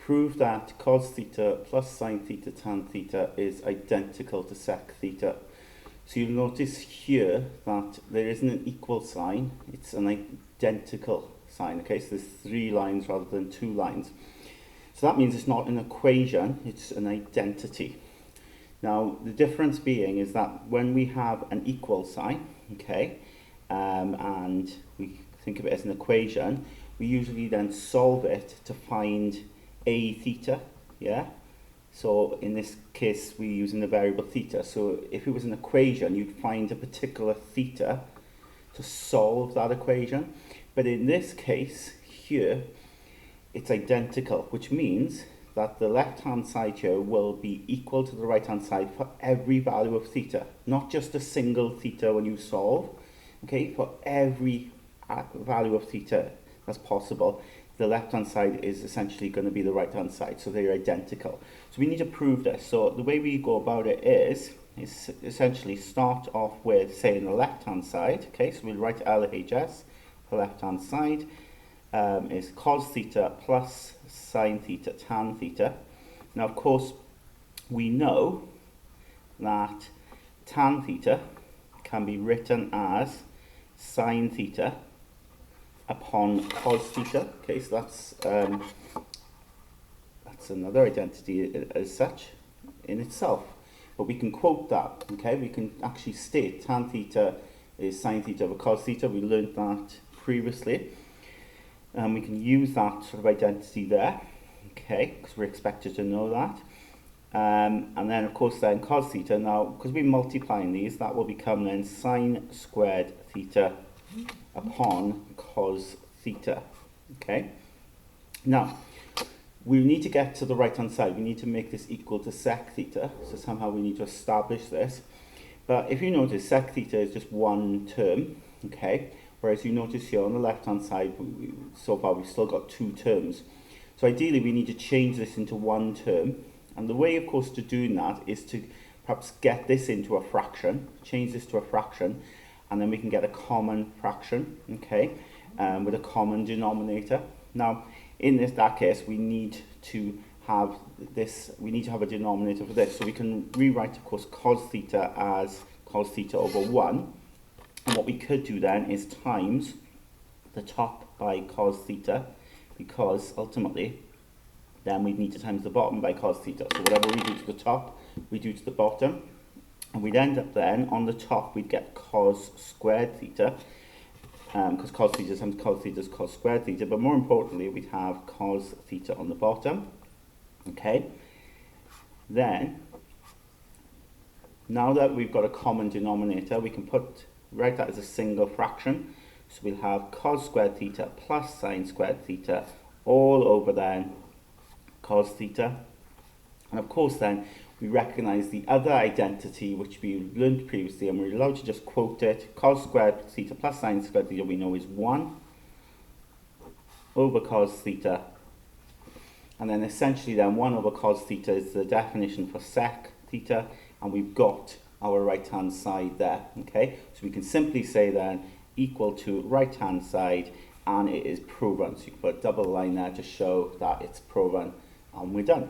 prove that cos theta plus sine theta tan theta is identical to sec theta. So you'll notice here that there isn't an equal sign, it's an identical sign. Okay, so there's 3 lines rather than 2 lines. So that means it's not an equation, it's an identity. Now, the difference being is that when we have an equal sign, okay, and we think of it as an equation, we usually then solve it to find a theta, yeah? So in this case, we're using the variable theta. So if it was an equation, you'd find a particular theta to solve that equation. But in this case here, it's identical, which means that the left-hand side here will be equal to the right-hand side for every value of theta, not just a single theta when you solve, okay? For every value of theta that's possible, the left-hand side is essentially going to be the right-hand side, so they're identical. So we need to prove this. So the way we go about it is essentially start off with saying the left-hand side, okay? So we'll write LHS for left-hand side. Is cos theta plus sine theta tan theta. Now, of course, we know that tan theta can be written as sine theta upon cos theta. Okay, so that's another identity as such in itself. But we can quote that. Okay, we can actually state tan theta is sine theta over cos theta. We learned that previously. And we can use that sort of identity there, okay, because we're expected to know that. And then, of course, then cos theta, now, because we're multiplying these, that will become then sine squared theta upon cos theta, okay? Now, we need to get to the right-hand side. We need to make this equal to sec theta, so somehow we need to establish this. But if you notice, sec theta is just one term, okay? Whereas you notice here on the left-hand side, so far we've still got 2 terms. So ideally we need to change this into one term. And the way, of course, to doing that is to perhaps get this into a fraction, change this to a fraction, and then we can get a common fraction, okay, with a common denominator. Now, in that case, we need to have this, we need to have a denominator for this. So we can rewrite, of course, cos theta as cos theta over 1. And what we could do then is times the top by cos theta, because ultimately then we need to times the bottom by cos theta. So whatever we do to the top, we do to the bottom. And we'd end up then, on the top, we'd get cos squared theta, because cos theta times cos theta is cos squared theta. But more importantly, we'd have cos theta on the bottom. Okay. Then, now that we've got a common denominator, we can write that as a single fraction. So we'll have cos squared theta plus sine squared theta all over then cos theta. And of course then we recognize the other identity which we learned previously, and we're allowed to just quote it. Cos squared theta plus sine squared theta we know is 1 over cos theta. And then essentially then 1 over cos theta is the definition for sec theta, and we've got our right-hand side there, okay? So we can simply say then equal to right-hand side, and it is proven. So you can put a double line there to show that it's proven, and we're done.